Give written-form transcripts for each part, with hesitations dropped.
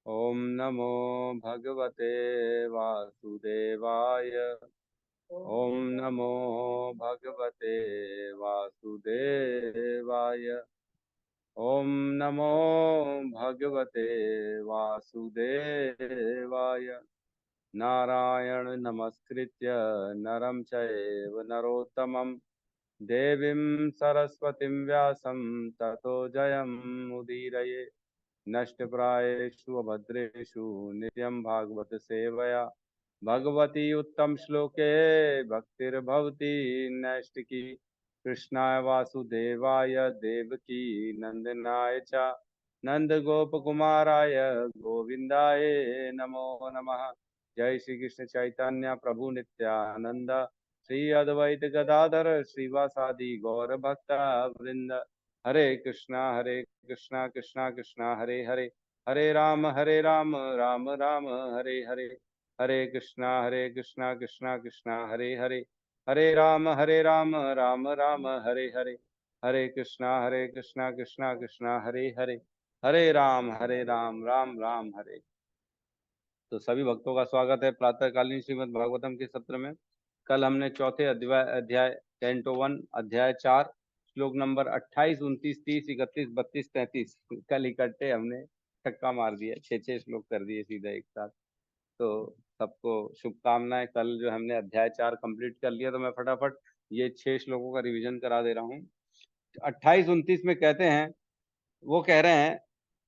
ओम नमो भगवते वासुदेवाय। ओम नमो भगवते वासुदेवाय। ओम नमो भगवते वासुदेवाय। नारायण नमस्कृत्य नरं चैव नरोत्तमं देवीं सरस्वतीं व्यासं ततो जयमुदीरये। नष्टप्रायेषु अभद्रेषु नित्यं भागवत सेवया भगवती उत्तम श्लोके भक्तिर्भवती नैष्टिकी। कृष्णाय वासुदेवाय देवकी नंदनाय च नंदगोपकुमाराय गोविंदाय नमो नमः। जय श्री कृष्ण चैतन्य प्रभु नित्यानंद श्री अद्वैत गदाधर श्रीवासादि गौर भक्ता वृंद। हरे कृष्णा कृष्णा कृष्णा हरे हरे, हरे राम राम राम हरे हरे। हरे कृष्णा कृष्णा कृष्णा हरे हरे, हरे राम राम राम हरे हरे। हरे कृष्णा कृष्णा कृष्णा हरे हरे, हरे राम राम राम हरे। तो सभी भक्तों का स्वागत है प्रातःकालीन श्रीमद् भागवतम के सत्र में। कल हमने चौथे अध्याय अध्याय कैंटो 1 अध्याय 4 श्लोक नंबर 28, 29, 30, 31, 32, 33 कल इकट्ठे हमने छक्का मार दिया, छह श्लोक कर दिए सीधा एक साथ। तो सबको शुभकामनाएं। कल जो हमने अध्याय 4 कंप्लीट कर लिया, तो मैं फटाफट ये 6 श्लोकों का रिवीजन करा दे रहा हूँ। 28, 29 में कहते हैं, वो कह रहे हैं,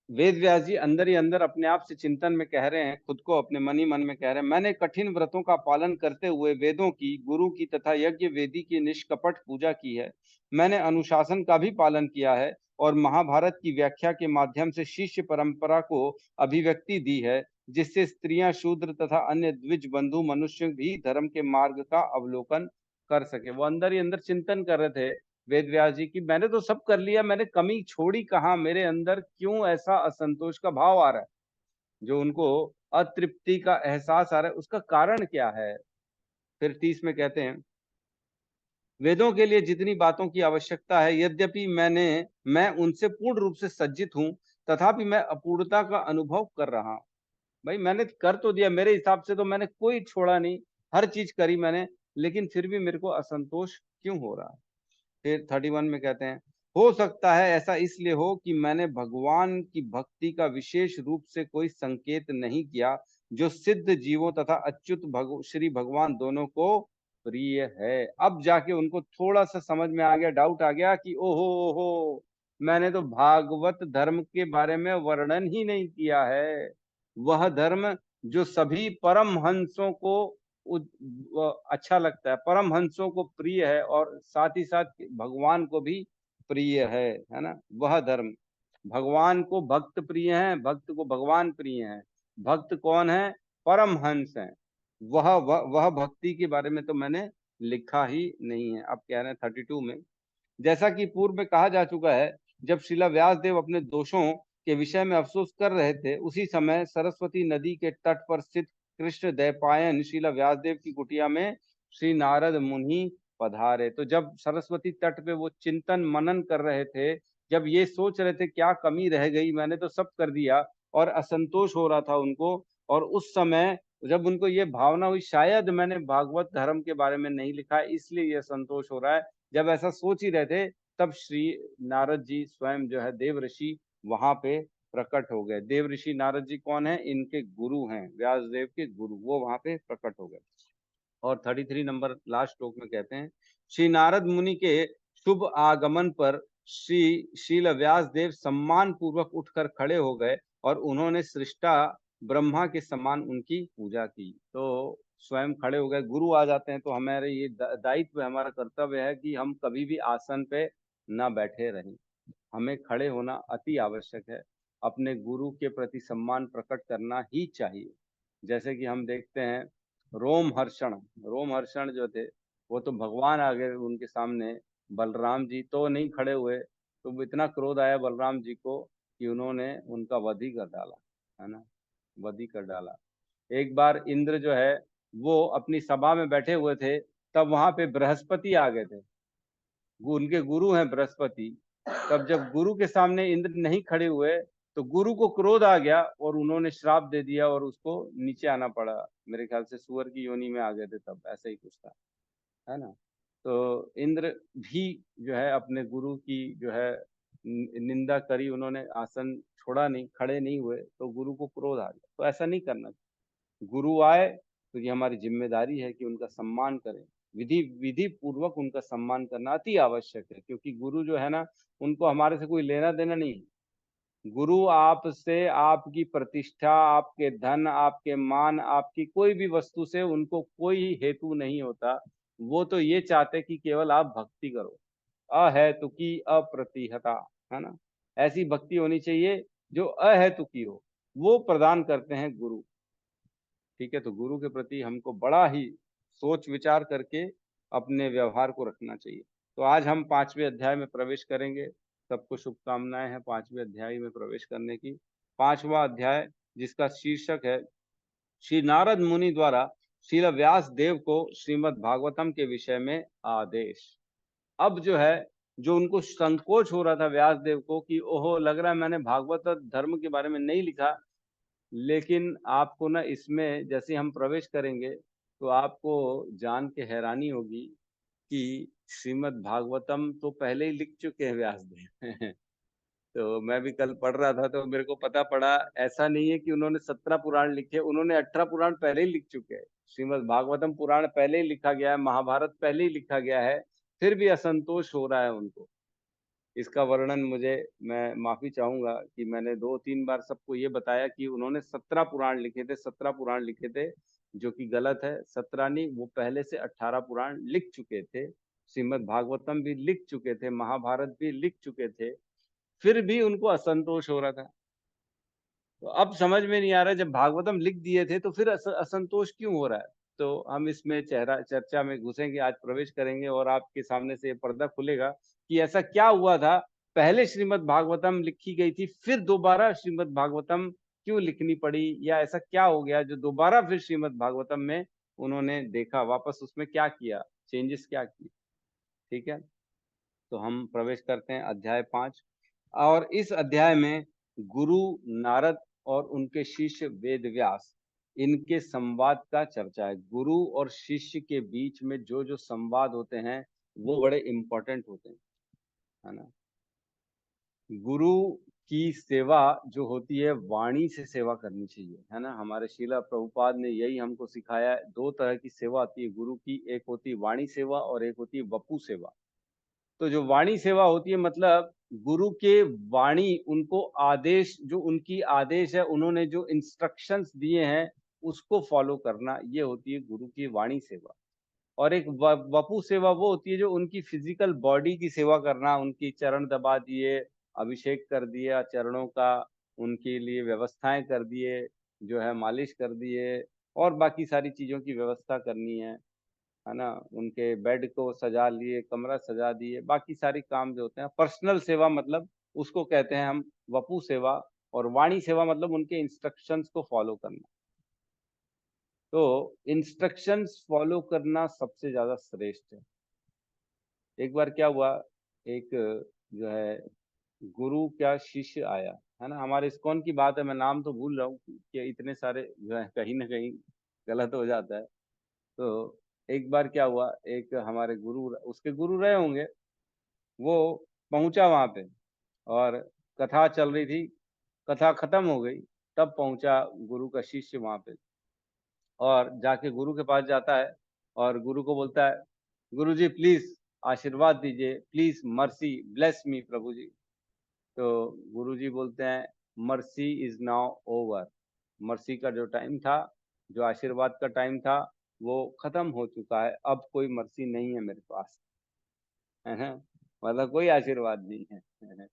वेद व्यास जी अंदर ही अंदर अपने आप से चिंतन में कह रहे हैं, खुद को अपने मन ही मन में कह रहे हैं, मैंने कठिन व्रतों का पालन करते हुए वेदों की, गुरु की तथा यज्ञ वेदी की निष्कपट पूजा की है। मैंने अनुशासन का भी पालन किया है और महाभारत की व्याख्या के माध्यम से शिष्य परंपरा को अभिव्यक्ति दी है, जिससे स्त्रियां, शूद्र तथा अन्य द्विज बंधु मनुष्य भी धर्म के मार्ग का अवलोकन कर सके। वो अंदर ही अंदर चिंतन कर रहे थे वेद व्यास जी की, मैंने तो सब कर लिया, मैंने कमी छोड़ी कहाँ, मेरे अंदर क्यों ऐसा असंतोष का भाव आ रहा है, जो उनको अतृप्ति का एहसास आ रहा है, उसका कारण क्या है। फिर 30 में कहते हैं, वेदों के लिए जितनी बातों की आवश्यकता है, यद्यपि मैं उनसे पूर्ण रूप से सज्जित हूं, तथापि मैं अपूर्णता का अनुभव कर रहा हूं। भाई मैंने कर तो दिया, मेरे हिसाब से तो मैंने कोई छोड़ा नहीं, हर चीज करी मैंने, लेकिन फिर भी मेरे को असंतोष क्यों हो रहा है। फिर 31 में कहते हैं, हो सकता है ऐसा इसलिए हो कि मैंने भगवान की भक्ति का विशेष रूप से कोई संकेत नहीं किया, जो सिद्ध जीवों तथा अच्युत श्री भगवान दोनों को प्रिय है। अब जाके उनको थोड़ा सा समझ में आ गया, डाउट आ गया कि ओहो ओहो, मैंने तो भागवत धर्म के बारे में वर्णन ही नहीं किया है। वह धर्म जो सभी परम हंसों को अच्छा लगता है, परमहंसों को प्रिय है, और साथ ही साथ भगवान को भी प्रिय है ना। वह धर्म, भगवान को भक्त प्रिय है, भक्त को भगवान प्रिय है। भक्त कौन है? परमहंस है। वह भक्ति के बारे में तो मैंने लिखा ही नहीं है। अब कह रहे हैं 32 में, जैसा कि पूर्व में कहा जा चुका है, जब श्रीला व्यासदेव अपने दोषों के विषय में अफसोस कर रहे थे, उसी समय सरस्वती नदी के तट पर स्थित कृष्ण द्वैपायन श्रीला व्यासदेव की कुटिया में श्री नारद मुनि पधारे। तो जब सरस्वती तट पे वो चिंतन मनन कर रहे थे, जब ये सोच रहे थे क्या कमी रह गई, मैंने तो सब कर दिया, और असंतोष हो रहा था उनको, और उस समय जब उनको ये भावना हुई शायद मैंने भागवत धर्म के बारे में नहीं लिखा है, इसलिए ये संतोष हो रहा है, जब ऐसा सोच ही रहे थे, तब श्री नारद जी स्वयं जो है देव ऋषि वहां पे प्रकट हो गए। देव ऋषि नारद जी कौन है? इनके गुरु हैं, व्यास देव के गुरु, वो वहां पे प्रकट हो गए। और 33 नंबर लास्ट श्लोक में कहते हैं, श्री नारद मुनि के शुभ आगमन पर शील व्यास देव सम्मान पूर्वक उठकर खड़े हो गए और उन्होंने सृष्टा ब्रह्मा के समान उनकी पूजा की। तो स्वयं खड़े हो गए। गुरु आ जाते हैं तो हमारे ये दायित्व, हमारा कर्तव्य है कि हम कभी भी आसन पे ना बैठे रहें, हमें खड़े होना अति आवश्यक है। अपने गुरु के प्रति सम्मान प्रकट करना ही चाहिए। जैसे कि हम देखते हैं, रोम हर्षण जो थे, वो तो भगवान आ गए उनके सामने, बलराम जी तो नहीं खड़े हुए, तो इतना क्रोध आया बलराम जी को कि उन्होंने उनका वध ही कर डाला, है ना, वध ही कर डाला। एक बार इंद्र जो है वो अपनी सभा में बैठे हुए थे, तब वहां पे बृहस्पति आ गए थे, उनके गुरु हैं बृहस्पति। तब जब गुरु के सामने इंद्र नहीं खड़े हुए, तो गुरु को क्रोध आ गया और उन्होंने श्राप दे दिया और उसको नीचे आना पड़ा। मेरे ख्याल से सुअर की योनि में आ गए थे तब, ऐसा ही कुछ था, है ना। तो इंद्र भी जो है अपने गुरु की जो है निंदा करी, उन्होंने आसन छोड़ा नहीं, खड़े नहीं हुए, तो गुरु को क्रोध आ गया। तो ऐसा नहीं करना चाहिए। गुरु आए तो ये हमारी जिम्मेदारी है कि उनका सम्मान करें। विधि विधि पूर्वक उनका सम्मान करना अति आवश्यक है, क्योंकि गुरु जो है ना, उनको हमारे से कोई लेना देना नहीं है। गुरु आपसे, आपकी प्रतिष्ठा, आपके धन, आपके मान, आपकी कोई भी वस्तु से उनको कोई हेतु नहीं होता। वो तो ये चाहते कि केवल आप भक्ति करो। अहेतुकी अप्रतिहता, है ना। ऐसी भक्ति होनी चाहिए जो अहेतुकी हो, वो प्रदान करते हैं गुरु। ठीक है, तो गुरु के प्रति हमको बड़ा ही सोच विचार करके अपने व्यवहार को रखना चाहिए। तो आज हम 5वें अध्याय में प्रवेश करेंगे। सबको शुभकामनाएं हैं 5वें अध्याय में प्रवेश करने की। 5वां अध्याय, जिसका शीर्षक है श्री नारद मुनि द्वारा श्रील व्यास देव को श्रीमद् भागवतम के विषय में आदेश। अब जो है, जो उनको संकोच हो रहा था व्यास देव को कि ओहो, लग रहा है मैंने भागवत धर्म के बारे में नहीं लिखा, लेकिन आपको ना इसमें जैसे हम प्रवेश करेंगे तो आपको जान के हैरानी होगी कि श्रीमद् भागवतम तो पहले ही लिख चुके हैं व्यास देव। तो मैं भी कल पढ़ रहा था तो मेरे को पता पड़ा, ऐसा नहीं है कि उन्होंने 17 पुराण लिखे, उन्होंने 18 पुराण पहले ही लिख चुके हैं। श्रीमद् भागवतम पुराण पहले ही लिखा गया है, महाभारत पहले ही लिखा गया है, फिर भी असंतोष हो रहा है उनको। इसका वर्णन मुझे, मैं माफी चाहूंगा कि मैंने 2-3 बार सबको ये बताया कि उन्होंने 17 पुराण लिखे थे, 17 पुराण लिखे थे, जो कि गलत है। 17 नहीं, वो पहले से 18 पुराण लिख चुके थे। श्रीमद् भागवतम भी लिख चुके थे, महाभारत भी लिख चुके थे, फिर भी उनको असंतोष हो रहा था। तो अब समझ में नहीं आ रहा, जब भागवतम लिख दिए थे तो फिर असंतोष क्यों हो रहा है। तो हम इसमें चेहरा चर्चा में घुसेंगे, आज प्रवेश करेंगे और आपके सामने से ये पर्दा खुलेगा कि ऐसा क्या हुआ था। पहले श्रीमद् भागवतम लिखी गई थी, फिर दोबारा श्रीमद् भागवतम क्यों लिखनी पड़ी, या ऐसा क्या हो गया जो दोबारा फिर श्रीमद् भागवतम में उन्होंने देखा, वापस उसमें क्या किया, चेंजेस क्या किए। ठीक है, तो हम प्रवेश करते हैं अध्याय 5। और इस अध्याय में गुरु नारद और उनके शिष्य वेद व्यास, इनके संवाद का चर्चा है। गुरु और शिष्य के बीच में जो जो संवाद होते हैं वो बड़े इंपॉर्टेंट होते हैं, है ना। गुरु की सेवा जो होती है, वाणी से सेवा करनी चाहिए, है ना। हमारे श्रीला प्रभुपाद ने यही हमको सिखाया है। 2 तरह की सेवा आती है गुरु की, एक होती है वाणी सेवा और एक होती है वपु सेवा। तो जो वाणी सेवा होती है, मतलब गुरु के वाणी, उनको आदेश, जो उनकी आदेश है, उन्होंने जो इंस्ट्रक्शंस दिए हैं उसको फॉलो करना, ये होती है गुरु की वाणी सेवा। और एक वपु सेवा वो होती है जो उनकी फिजिकल बॉडी की सेवा करना, उनकी चरण दबा दिए, अभिषेक कर दिया चरणों का, उनके लिए व्यवस्थाएं कर दिए, जो है मालिश कर दिए, और बाकी सारी चीजों की व्यवस्था करनी है ना। उनके बेड को सजा लिए, कमरा सजा दिए, बाकी सारी काम जो होते हैं पर्सनल सेवा, मतलब उसको कहते हैं हम वपु सेवा। और वाणी सेवा मतलब उनके इंस्ट्रक्शंस को फॉलो करना। तो इंस्ट्रक्शंस फॉलो करना सबसे ज्यादा श्रेष्ठ है। एक बार क्या हुआ, एक जो है गुरु का शिष्य आया, है ना। हमारे इस्कॉन की बात है, मैं नाम तो भूल रहा हूँ कि इतने सारे जो है कहीं ना कहीं गलत हो जाता है। तो एक बार क्या हुआ, एक हमारे गुरु, उसके गुरु रहे होंगे, वो पहुंचा वहां पे और कथा चल रही थी, कथा खत्म हो गई, तब पहुंचा गुरु का शिष्य वहां पे। और जाके गुरु के पास जाता है और गुरु को बोलता है, गुरु जी प्लीज आशीर्वाद दीजिए, प्लीज मर्सी ब्लेस मी प्रभु जी। तो गुरु जी बोलते हैं, mercy is now over. Mercy का जो टाइम था, जो आशीर्वाद का टाइम था, वो खत्म हो चुका है, अब कोई मर्सी नहीं है मेरे पास, है ना। मतलब कोई आशीर्वाद नहीं है।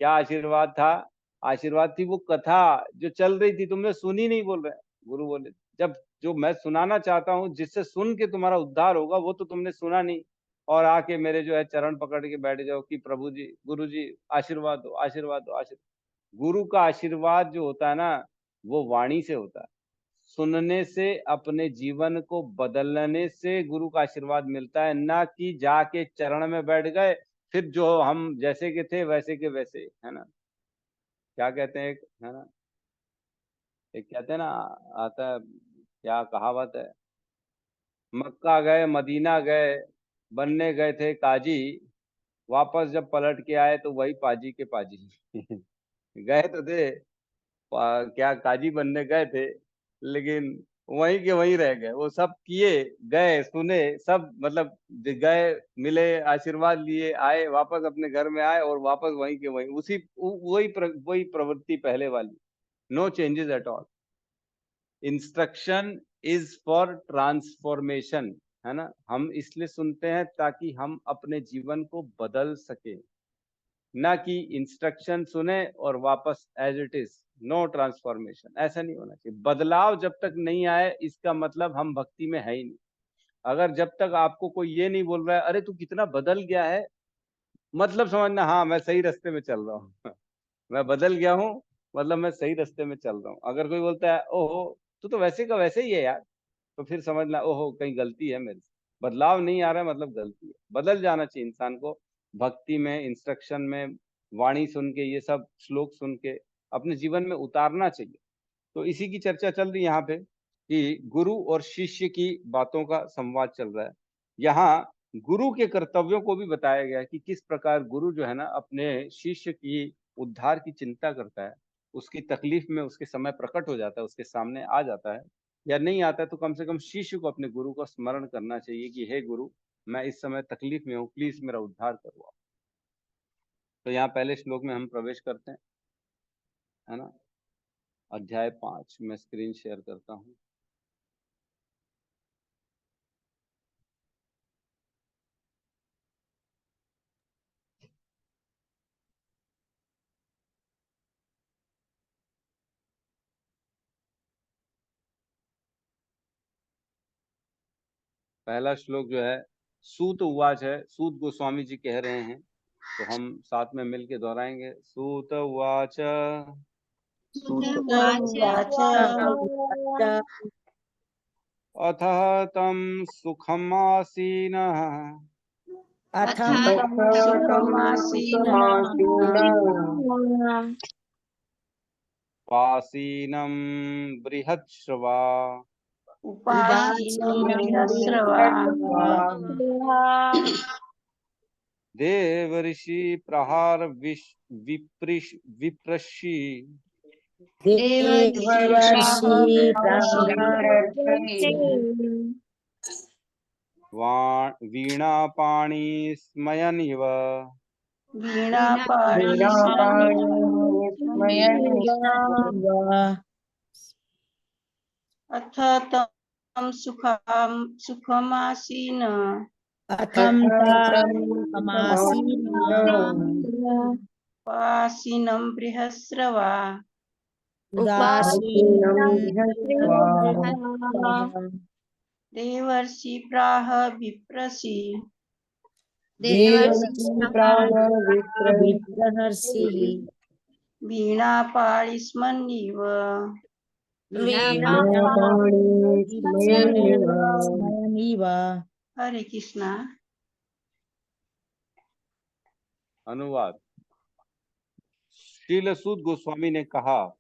क्या आशीर्वाद था? आशीर्वाद थी वो कथा जो चल रही थी, तुमने सुनी नहीं, बोल रहे हैं गुरु बोले। जब जो मैं सुनाना चाहता हूँ, जिससे सुन के तुम्हारा उद्धार होगा, वो तो तुमने सुना नहीं, और आके मेरे जो है चरण पकड़ के बैठ जाओ कि प्रभु जी, गुरु जी आशीर्वाद दो, आशीर्वाद दो, आशीर्वाद। गुरु का आशीर्वाद जो होता है ना, वो वाणी से होता है। सुनने से, अपने जीवन को बदलने से गुरु का आशीर्वाद मिलता है, ना कि जाके चरण में बैठ गए, फिर जो हम जैसे के थे वैसे के वैसे, है ना। क्या कहते हैं, एक है ना, एक कहते हैं ना, आता है, क्या कहावत है, मक्का गए मदीना गए, बनने गए थे काजी, वापस जब पलट के आए तो वही पाजी के पाजी। गए तो थे, क्या काजी बनने गए थे, लेकिन वहीं के वहीं रह गए। वो सब किए, गए, सुने, सब मतलब गए, मिले, आशीर्वाद लिए, आए, वापस अपने घर में आए और वापस वहीं के वहीं, वही प्रवृत्ति पहले वाली। No changes at all. Instruction is for transformation, है ना। हम इसलिए सुनते हैं ताकि हम अपने जीवन को बदल सके, ना कि इंस्ट्रक्शन सुने और वापस as it is, no transformation. ऐसा नहीं होना चाहिए। बदलाव जब तक नहीं आए इसका मतलब हम भक्ति में है ही नहीं। अगर जब तक आपको कोई ये नहीं बोल रहा है अरे तू कितना बदल गया है, मतलब समझना हाँ मैं सही रास्ते में चल रहा हूँ। मैं बदल गया हूँ, मतलब मैं सही रास्ते में चल रहा हूँ। अगर कोई बोलता है ओहो तू तो वैसे का वैसे ही है यार, तो फिर समझना ओहो कहीं गलती है मेरी। बदलाव नहीं आ रहा है मतलब गलती है। बदल जाना चाहिए इंसान को, भक्ति में, इंस्ट्रक्शन में, वाणी सुन के, ये सब श्लोक सुन के अपने जीवन में उतारना चाहिए। तो इसी की चर्चा चल रही है यहाँ पे कि गुरु और शिष्य की बातों का संवाद चल रहा है। यहाँ गुरु के कर्तव्यों को भी बताया गया है कि किस प्रकार गुरु जो है ना अपने शिष्य की उद्धार की चिंता करता है। उसकी तकलीफ में उसके समय प्रकट हो जाता है, उसके सामने आ जाता है, या नहीं आता है तो कम से कम शिष्य को अपने गुरु का स्मरण करना चाहिए कि हे गुरु, मैं इस समय तकलीफ में हूँ, प्लीज मेरा उद्धार करवाओ। तो यहाँ पहले श्लोक में हम प्रवेश करते हैं, है ना। अध्याय 5, मैं स्क्रीन शेयर करता हूँ। पहला श्लोक जो है सूत उवाच है, सूत गोस्वामी जी कह रहे हैं, तो हम साथ में मिलके दोहराएंगे। सूत उवाच अथ तम सुखमासीनः अथ सुखमासीनः उपासीनं बृहत्श्रवा उपासीनं बृहस्रवा देवर्षि प्रहार विप्रषि देवर्षि वीणापाणि स्मयनिव वीणापाणि अथ तं सुखमासीनः उपासीनं बृहस्रवा देवर्षि प्राह विप्रसि वीणापाणि स्मन्निव। हरे कृष्णा। अनुवाद। श्रील सूत गोस्वामी ने कहा,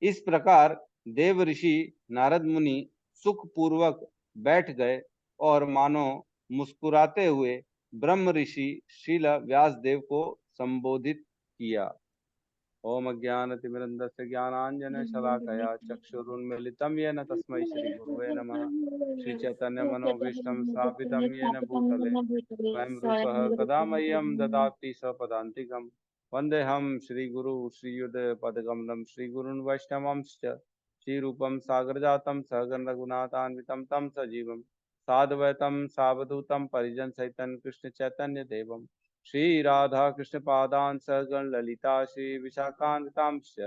इस प्रकार देव ऋषि नारद मुनि सुख पूर्वक बैठ गए और मानो मुस्कुराते हुए ब्रह्म ऋषि श्रील व्यास देव को संबोधित किया। ओम अज्ञानतिमिरन्धस्य ज्ञानाञ्जन शलाकया चक्षुरुन्मीलितं येन तस्मै श्री गुरुवे नमः। श्री चैतन्य मनोभीष्टं स्थापितं येन भूतले स्वयं रूपः कदा मह्यं ददाति स्वपदान्तिकम्। वन्देऽहं श्रीगुरु श्रीयुतपदकमलं श्रीगुरून् वैष्णवांश्च श्रीरूपं सागरजातं सहगण रघुनाथान्वितं तं सजीवं साद्वैतं सावधूतं परिजनसहितं कृष्ण चैतन्य देवम् श्री राधा कृष्ण पादान सहगण ललिता श्री विशाखान्वितांश्च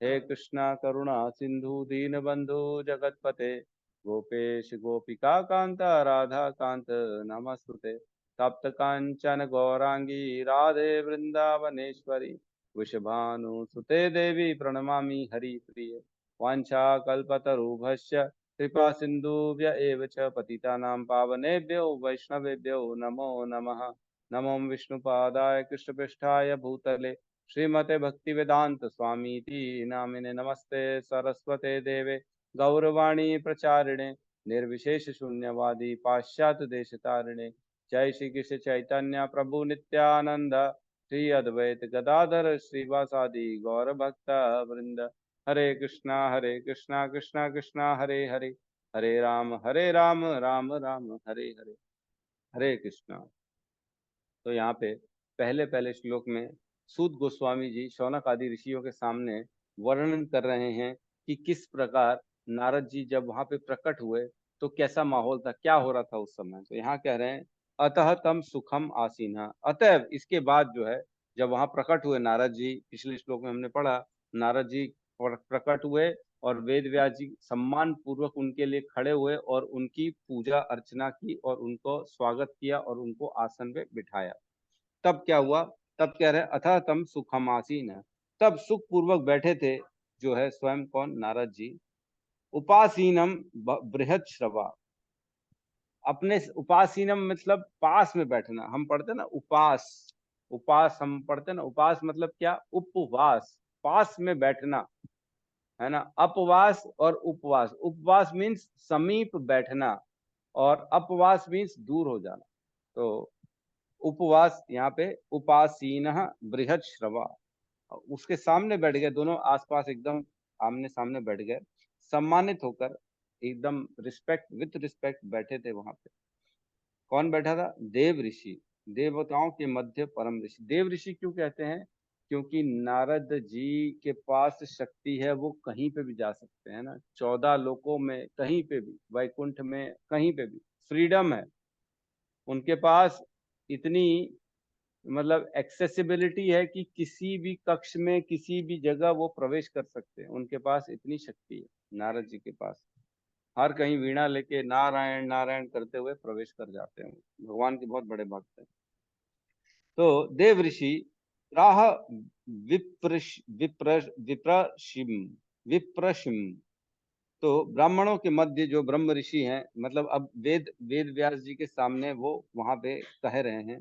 हे कृष्ण करुणा सिंधु दीनबंधु जगतपते गोपेश गोपिका कांत राधा कांत नमस्तुते तप्त कांचन गौरांगी राधे वृंदावनेश्वरी वृषभानुसुते देवी प्रणमामि हरिप्रिय वाञ्छाकल्पतरुभ्यश्च कृपा सिन्धुभ्य एव च पतितानां पावनेभ्यो वैष्णवेभ्यो नमो नमः। नमो विष्णुपादाय कृष्णपृष्ठाय भूतले श्रीमते भक्ति वेदांत स्वामी इति नामिने नमस्ते सरस्वते देवे गौरवाणी प्रचारिणे निर्विशेष शून्यवादी पाश्चात्य देश तारिणे जय श्री कृष्ण चैतन्य प्रभु नित्यानंद श्री अद्वैत गदाधर श्रीवासादि गौर भक्त वृंद हरे कृष्णा कृष्णा कृष्णा हरे हरे हरे राम राम राम हरे हरे हरे कृष्णा। तो यहाँ पे पहले श्लोक में सूत गोस्वामी जी शौनक आदि ऋषियों के सामने वर्णन कर रहे हैं कि किस प्रकार नारद जी जब वहां पे प्रकट हुए तो कैसा माहौल था, क्या हो रहा था उस समय। तो यहाँ कह रहे हैं अतः तम सुखम आसीना, अतः इसके बाद जो है जब वहां प्रकट हुए नारद जी, पिछले श्लोक में हमने पढ़ा नारद जी प्रकट हुए और वेद व्यास जी सम्मान पूर्वक उनके लिए खड़े हुए और उनकी पूजा अर्चना की और उनको स्वागत किया और उनको आसन पे बिठाया। तब क्या हुआ, तब कह रहे अथा तम सुखमासीन, तब सुख पूर्वक बैठे थे जो है स्वयं कौन, नारद जी। उपासीनम बृहत श्रवा, अपने उपासीनम मतलब पास में बैठना, हम पढ़ते ना उपास, उपास हम पढ़ते ना, उपास मतलब क्या, उपवास, पास में बैठना है ना। अपवास और उपवास, उपवास मीन्स समीप बैठना और अपवास मीन्स दूर हो जाना। तो उपवास यहाँ पे उपासीन बृहद श्रवा, उसके सामने बैठ गए, दोनों आसपास एकदम आमने सामने बैठ गए, सम्मानित होकर एकदम रिस्पेक्ट विथ रिस्पेक्ट बैठे थे वहां पे। कौन बैठा था, देव ऋषि, देवताओं के मध्य परम ऋषि। देव ऋषि क्यों कहते हैं, क्योंकि नारद जी के पास शक्ति है, वो कहीं पे भी जा सकते हैं ना, 14 लोकों में कहीं पे भी, वैकुंठ में कहीं पे भी फ्रीडम है उनके पास। इतनी मतलब एक्सेसिबिलिटी है कि किसी भी कक्ष में किसी भी जगह वो प्रवेश कर सकते हैं, उनके पास इतनी शक्ति है नारद जी के पास। हर कहीं वीणा लेके नारायण नारायण करते हुए प्रवेश कर जाते हैं, भगवान के बहुत बड़े भक्त हैं। तो देव ऋषि राह विप्रशिम विप्रशिम, तो ब्राह्मणों के मध्य जो ब्रह्म ऋषि हैं, मतलब अब वेद व्यास जी के सामने वो वहां पे कह रहे हैं,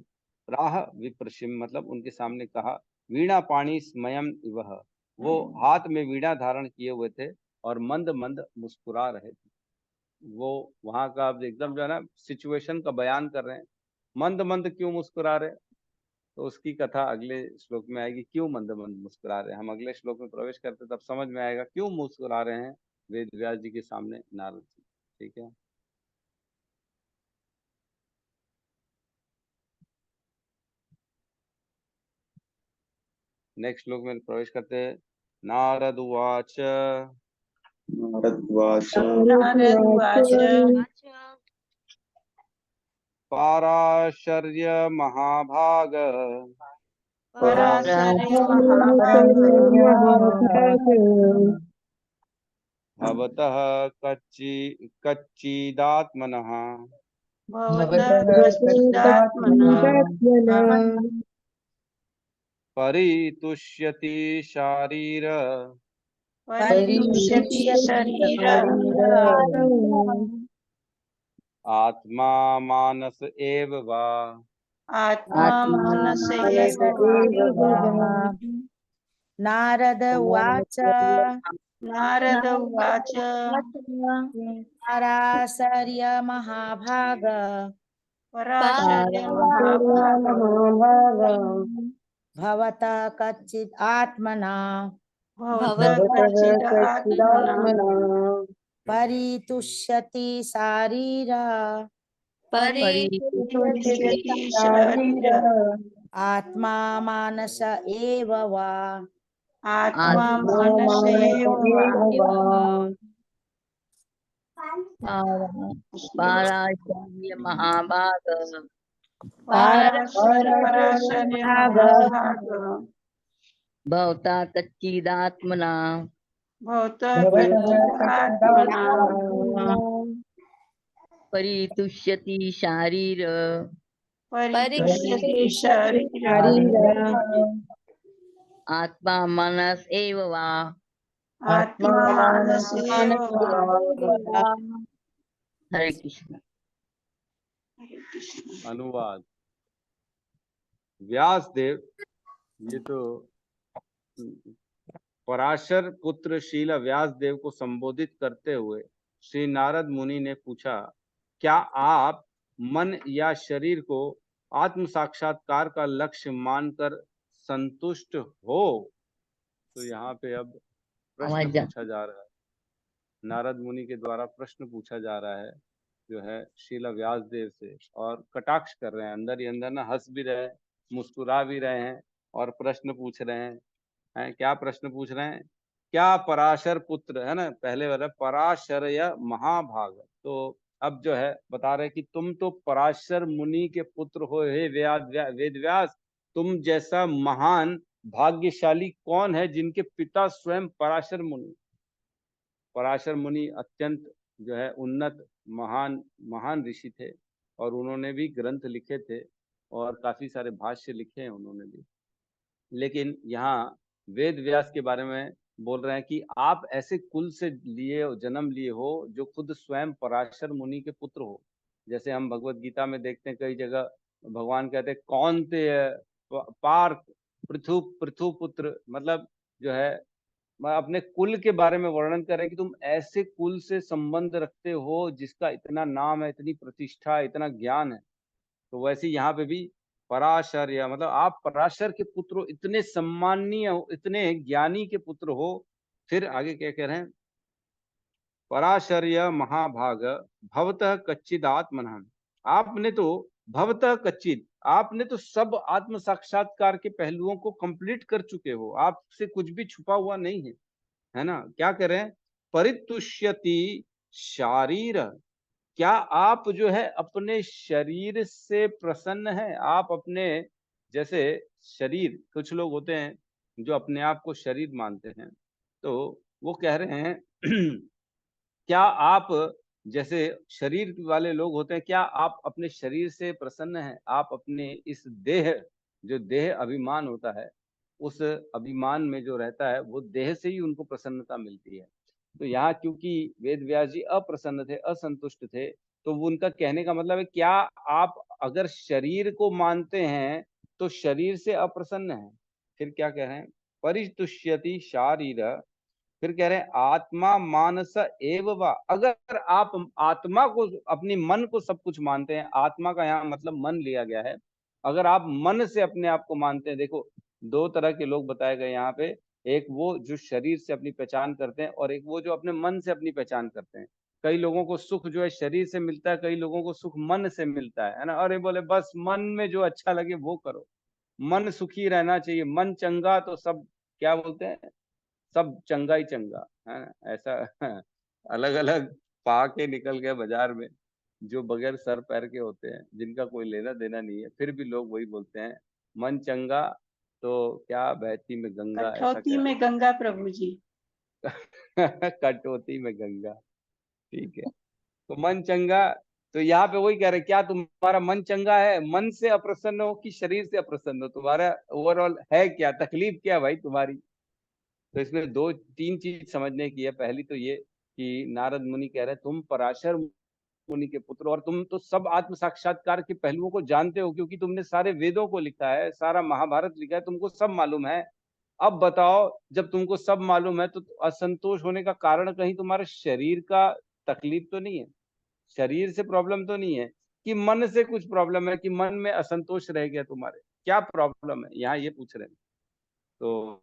राह विप्रशिम मतलब उनके सामने कहा, वीणा पाणी स्मयम इवह, वो हाथ में वीणा धारण किए हुए थे और मंद मंद मुस्कुरा रहे थे। वो वहां का एकदम जो है ना सिचुएशन का बयान कर रहे हैं। मंद मंद क्यों मुस्कुरा रहे, तो उसकी कथा अगले श्लोक में आएगी, क्यों मंद मंद मुस्कुरा रहे हैं। हम अगले श्लोक में प्रवेश करते तब समझ में आएगा क्यों मुस्कुरा रहे हैं वेद व्यास जी के सामने नारद जी। ठीक है, नेक्स्ट श्लोक में प्रवेश करते हैं। नारद उवाच नारदवाच नारदवाच पाराशर्य महाभाग पराशर्य महाभाग भवतः कच्चिदात्मनः भवतः कश्चिदात्मनः परितुष्यति शारीर परितुष्यति शरीरं आत्मा मानस एव वा। आत्मा मानस एव वा। नारद उवाच नारद उवाच पराशर्य महाभाग पराशर्य महाभाग भवतः कच्चित् आत्मना भवतः कच्चिदात्मना परितुष्यति शारीरा परितुष्यति शरीरं आत्मा मानस एव वा। आत्मा मानस एव वा। पाराशर्य महाभाग पराशर्य महाभाग भवता कच्चिदात्मना भवतः कच्चिदात्मना परितुष्यति शारीर परितुष्यति शरीरं आत्मा मनस एव वा। आत्मा मानस एव वा। हरे कृष्ण। अनुवाद। व्यास देव, ये तो पराशर पुत्र शील व्यास देव को संबोधित करते हुए श्री नारद मुनि ने पूछा, क्या आप मन या शरीर को आत्म साक्षात्कार का लक्ष्य मानकर संतुष्ट हो? तो यहाँ पे अब प्रश्न आवाज जा- पूछा जा रहा है, नारद मुनि के द्वारा प्रश्न पूछा जा रहा है जो है शील व्यास देव से, और कटाक्ष कर रहे हैं, अंदर ही अंदर ना हंस भी रहे हैं, मुस्कुरा भी रहे हैं और प्रश्न पूछ रहे हैं। क्या प्रश्न पूछ रहे हैं? क्या पराशर पुत्र, है ना, पहले वाला पराशर या महाभाग, तो अब जो है बता रहे कि तुम तो पराशर मुनि के पुत्र हो, हे वेद व्यास, तुम जैसा महान भाग्यशाली कौन है जिनके पिता स्वयं पराशर मुनि। पराशर मुनि अत्यंत जो है उन्नत महान महान ऋषि थे, और उन्होंने भी ग्रंथ लिखे थे और काफी सारे भाष्य लिखे हैं उन्होंने भी। लेकिन यहाँ वेद व्यास के बारे में बोल रहे हैं कि आप ऐसे कुल से जन्म लिए हो जो खुद स्वयं पराशर मुनि के पुत्र हो। जैसे हम भगवत गीता में देखते हैं, कई जगह भगवान कहते हैं कौन्तेय पार्थ पृथु पृथु पुत्र, मतलब जो है मैं अपने कुल के बारे में वर्णन कर रहे हैं कि तुम ऐसे कुल से संबंध रखते हो जिसका इतना नाम है, इतनी प्रतिष्ठा, इतना ज्ञान है। तो वैसे यहाँ पे भी पराशर, या मतलब आप पराशर के पुत्र हो, इतने सम्माननीय हो, इतने ज्ञानी के पुत्र हो। फिर आगे क्या कह रहे हैं? पराशर्य महाभाग भवतः कच्चिद आत्मनः, आपने तो भवतः कच्चिद, आपने तो सब आत्म साक्षात्कार के पहलुओं को कंप्लीट कर चुके हो, आपसे कुछ भी छुपा हुआ नहीं है, है ना। क्या कह रहे हैं? परितुष्यति शारीर, क्या आप जो है अपने शरीर से प्रसन्न हैं? आप अपने, जैसे शरीर, कुछ लोग होते हैं जो अपने आप को शरीर मानते हैं, तो वो कह रहे हैं क्या आप, जैसे शरीर वाले लोग होते हैं, क्या आप अपने शरीर से प्रसन्न हैं? आप अपने इस देह, जो देह अभिमान होता है, उस अभिमान में जो रहता है, वो देह से ही उनको प्रसन्नता मिलती है। तो यहाँ क्योंकि वेद व्यास जी अप्रसन्न थे, असंतुष्ट थे, तो वो उनका कहने का मतलब है क्या आप अगर शरीर को मानते हैं तो शरीर से अप्रसन्न है? फिर क्या कह रहे हैं? परितुष्यति शारीर, फिर कह रहे हैं आत्मा मानस एव वा, अगर आप आत्मा को, अपनी मन को सब कुछ मानते हैं, आत्मा का यहाँ मतलब मन लिया गया है, अगर आप मन से अपने आप को मानते हैं, देखो दो तरह के लोग बताए गए यहाँ पे, एक वो जो शरीर से अपनी पहचान करते हैं, और एक वो जो अपने मन से अपनी पहचान करते हैं। कई लोगों को सुख जो है शरीर से मिलता है, कई लोगों को सुख मन से मिलता है ना। अरे बोले बस मन में जो अच्छा लगे वो करो, मन सुखी रहना चाहिए, मन चंगा तो सब, क्या बोलते हैं, सब चंगा ही चंगा है ना? ऐसा अलग अलग पा के निकल गए बाजार में, जो बगैर सर पैर के होते हैं, जिनका कोई लेना देना नहीं है, फिर भी लोग वही बोलते हैं मन चंगा तो क्या बहती में गंगा, ऐसा कठौती कह में गंगा प्रभु जी। रहे कटौती में गंगा, ठीक है। तो मन चंगा, तो यहाँ पे वही कह रहे, क्या तुम्हारा मन चंगा है? मन से अप्रसन्न हो कि शरीर से अप्रसन्न हो? तुम्हारा ओवरऑल है क्या, तकलीफ क्या है भाई तुम्हारी? तो इसमें दो तीन चीज समझने की है। पहली तो ये कि नारद मुनि कह रहे हैं तुम पराशर मुनि के पुत्र, और तुम तो सब आत्म साक्षात्कार के पहलुओं को जानते हो, क्योंकि तुमने सारे वेदों को लिखा है, सारा महाभारत लिखा है, तुमको सब मालूम है। अब बताओ, जब तुमको सब मालूम है तो असंतोष होने का कारण कहीं तुम्हारे शरीर का तकलीफ तो नहीं है, शरीर से प्रॉब्लम तो नहीं है, कि मन से कुछ प्रॉब्लम है, कि मन में असंतोष रह गया तुम्हारे, क्या प्रॉब्लम है, यहाँ ये पूछ रहे हैं। तो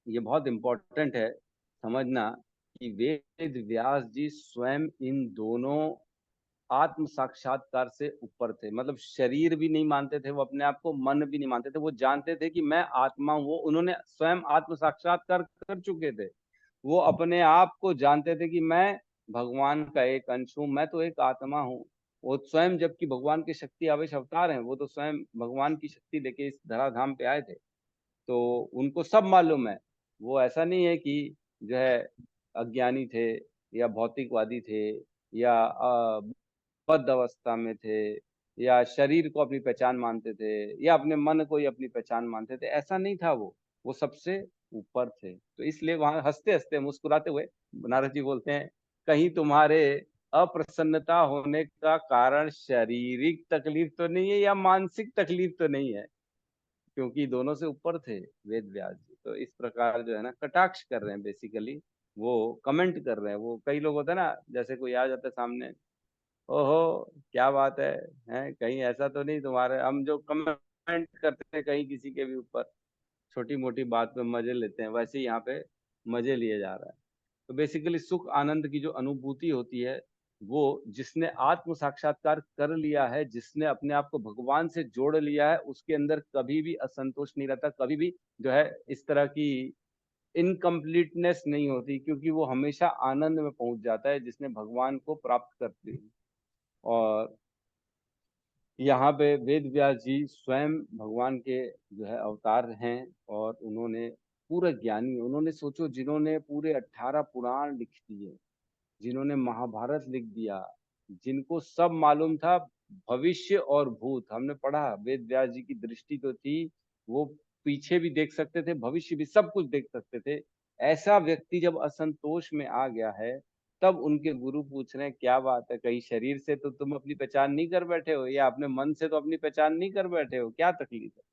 ये बहुत इंपॉर्टेंट है समझना कि वेद व्यास जी स्वयं इन दोनों आत्म साक्षात्कार से ऊपर थे। मतलब शरीर भी नहीं मानते थे वो अपने आप को, मन भी नहीं मानते थे, वो जानते थे कि मैं आत्मा हूँ। उन्होंने स्वयं आत्म साक्षात्कार कर चुके थे, वो अपने आप को जानते थे कि मैं भगवान का एक अंश हूँ, मैं तो एक आत्मा हूँ। वो स्वयं, जबकि भगवान के शक्ति आवेश अवतार हैं, वो तो स्वयं भगवान की शक्ति लेके इस धराधाम पे आए थे, तो उनको सब मालूम है। वो ऐसा नहीं है कि जो है अज्ञानी थे, या भौतिकवादी थे, या बद्ध अवस्था में थे, या शरीर को अपनी पहचान मानते थे, या अपने मन को ही अपनी पहचान मानते थे, ऐसा नहीं था। वो सबसे ऊपर थे। तो इसलिए वहां हंसते हंसते मुस्कुराते हुए नारद जी बोलते हैं कहीं तुम्हारे अप्रसन्नता होने का कारण शारीरिक तकलीफ तो नहीं है, या मानसिक तकलीफ तो नहीं है, क्योंकि दोनों से ऊपर थे वेद व्यास जी। तो इस प्रकार जो है ना कटाक्ष कर रहे हैं, बेसिकली वो कमेंट कर रहे हैं। वो कई लोग होते हैं ना, जैसे कोई आ जाता है सामने, ओहो क्या बात है कहीं ऐसा तो नहीं तुम्हारे, हम जो कमेंट करते हैं कहीं किसी के भी ऊपर छोटी मोटी बात पे मजे लेते हैं, वैसे ही यहाँ पे मजे लिए जा रहा है। तो बेसिकली सुख आनंद की जो अनुभूति होती है, वो जिसने आत्म साक्षात्कार कर लिया है, जिसने अपने आप को भगवान से जोड़ लिया है, उसके अंदर कभी भी असंतोष नहीं रहता, कभी भी जो है इस तरह की इनकम्प्लीटनेस नहीं होती, क्योंकि वो हमेशा आनंद में पहुंच जाता है जिसने भगवान को प्राप्त कर लिया। और यहाँ पे वेद व्यास जी स्वयं भगवान के जो है अवतार हैं, और उन्होंने पूरे ज्ञानी, उन्होंने सोचो जिन्होंने पूरे 18 पुराण लिख दिए, जिन्होंने महाभारत लिख दिया, जिनको सब मालूम था भविष्य और भूत। हमने पढ़ा वेद व्यास जी की दृष्टि तो थी, वो पीछे भी देख सकते थे, भविष्य भी, सब कुछ देख सकते थे। ऐसा व्यक्ति जब असंतोष में आ गया है, तब उनके गुरु पूछ रहे हैं क्या बात है, कहीं शरीर से तो तुम अपनी पहचान नहीं कर बैठे हो, या अपने मन से तो अपनी पहचान नहीं कर बैठे हो, क्या तकलीफ है?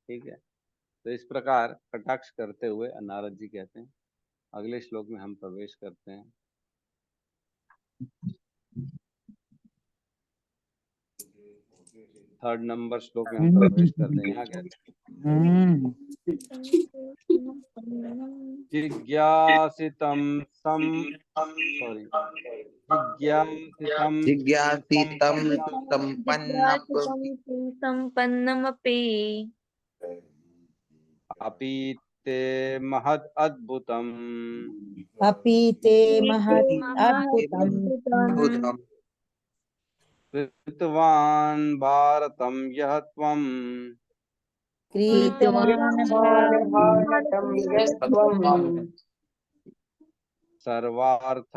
ठीक है, तो इस प्रकार कटाक्ष करते हुए नारद जी कहते हैं। अगले श्लोक में हम प्रवेश करते हैं। थर्ड नंबर श्लोक में हम प्रवेश करते हैं। यहाँ कहते हैं जिज्ञासितं सम सॉरी जिज्ञासितं जिज्ञासितं सम्पन्नमपि अपि ते महद् अद्भुतम् अपि ते महत् अद्भुतम् सम्पन्नमभूतम् कृतवान् भारतं यः त्वम् कृतवान् भारतं सर्वार्थ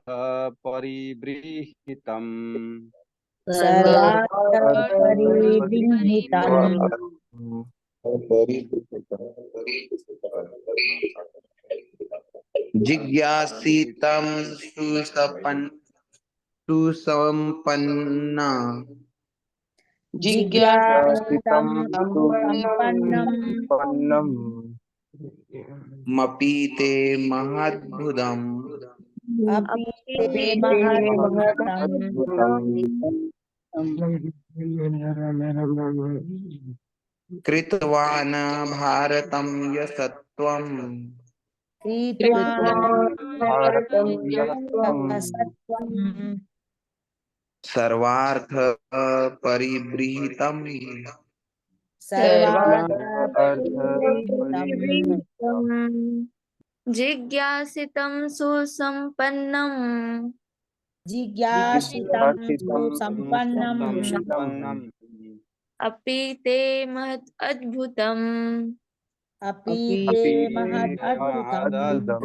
परिबृहितम् सर्वार्थपरिगृहीतम् जिज्ञासितं सुसम्पन्ना जिज्ञासितं सुसम्पन्नम् मपि ते महद्भुतम् अपि ते महदद्भुतम् कृतवान् भारतं यशस्त्वम् कृतवान् सत्वम् सर्वार्थ परिबृहितम् सर्वार्थपरिगृहीतम् जिज्ञासितं सुसम्पन्नम् जिज्ञासितं सुसम्पन्नम् अपि ते महत् अद्भुतम् अपि ते महदद्भुतम्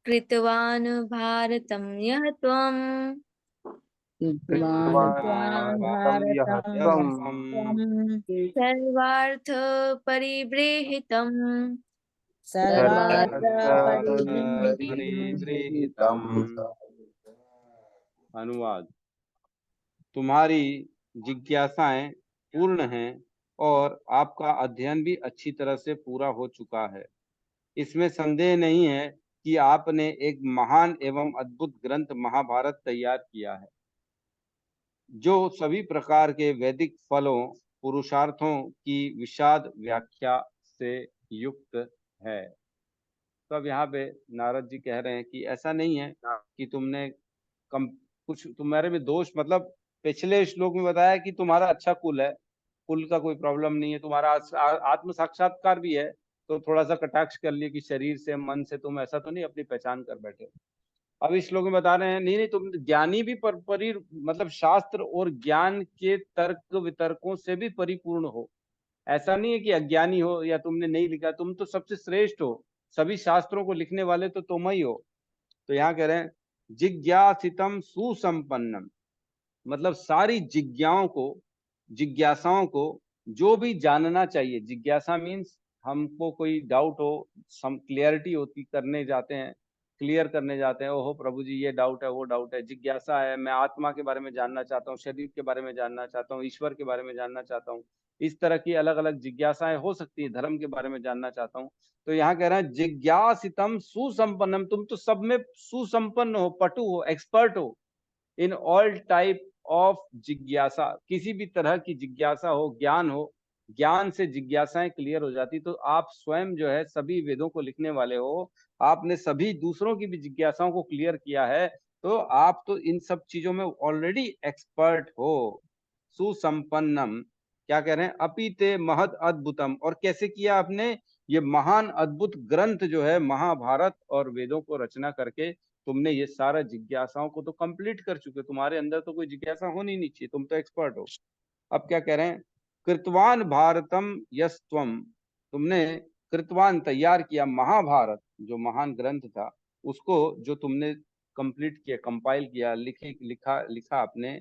कृतवान् भारतं यः त्वम् कृतवान् भारतं सर्वार्थ परिबृहितम् सर्वार्थपरिगृहीतम्। अनुवाद। तुम्हारी जिज्ञासाएं पूर्ण हैं और आपका अध्ययन भी अच्छी तरह से पूरा हो चुका है। इसमें संदेह नहीं है कि आपने एक महान एवं अद्भुत ग्रंथ महाभारत तैयार किया है, जो सभी प्रकार के वैदिक फलों पुरुषार्थों की विशाद व्याख्या से युक्त है। तो अब यहाँ पे नारद जी कह रहे हैं कि ऐसा नहीं है कि तुमने कम कुछ तुम्हारे में दोष, मतलब पिछले श्लोक में बताया कि तुम्हारा अच्छा कुल है, कुल का कोई प्रॉब्लम नहीं है, तुम्हारा आत्म साक्षात्कार भी है, तो थोड़ा सा कटाक्ष कर लिए कि शरीर से मन से तुम ऐसा तो नहीं अपनी पहचान कर बैठे। अब इस श्लोक में बता रहे हैं नहीं नहीं, तुम ज्ञानी भी परि मतलब शास्त्र और ज्ञान के तर्क वितर्कों से भी परिपूर्ण हो। ऐसा नहीं है कि अज्ञानी हो या तुमने नहीं लिखा, तुम तो सबसे श्रेष्ठ हो, सभी शास्त्रों को लिखने वाले तो तुम ही हो। तो यहाँ कह रहे हैं जिज्ञासितम सुसंपन्नम, मतलब सारी जिज्ञासाओं को जो भी जानना चाहिए। जिज्ञासा मीन्स हमको कोई डाउट हो, सम क्लियरिटी होती, करने जाते हैं, क्लियर करने जाते हैं, ओहो प्रभु जी ये डाउट है वो डाउट है। जिज्ञासा है मैं आत्मा के बारे में जानना चाहता हूँ, शरीर के बारे में जानना चाहता हूँ, ईश्वर के बारे में जानना चाहता हूँ, इस तरह की अलग अलग जिज्ञासाएं हो सकती है। धर्म के बारे में जानना चाहता हूँ, तो यहाँ कह रहे हैं जिज्ञासितम सुसंपन्नम, तुम तो सब में सुसंपन्न हो, पटु हो, एक्सपर्ट हो इन ऑल टाइप ऑफ जिज्ञासा, किसी भी तरह की जिज्ञासा हो, ज्ञान हो, ज्ञान से जिज्ञासाएं क्लियर हो जाती। तो आप स्वयं जो है सभी वेदों को लिखने वाले हो, आपने सभी दूसरों की भी जिज्ञासाओं को क्लियर किया है, तो आप तो इन सब चीजों में ऑलरेडी एक्सपर्ट हो। सुसंपन्नम, क्या कह रहे हैं, अपीते महद अद्भुतम, और कैसे किया आपने ये महान अद्भुत ग्रंथ जो है महाभारत और वेदों को रचना करके तुमने ये सारा जिज्ञासाओं को तो कंप्लीट कर चुके, तुम्हारे अंदर तो कोई जिज्ञासा होनी नहीं चाहिए, तुम तो एक्सपर्ट हो। अब क्या कह रहे हैं, कृतवान भारतम यस्त्वम, तुमने कृतवान तैयार किया महाभारत जो महान ग्रंथ था उसको, जो तुमने कंप्लीट किया, कंपाइल किया, लिखा आपने।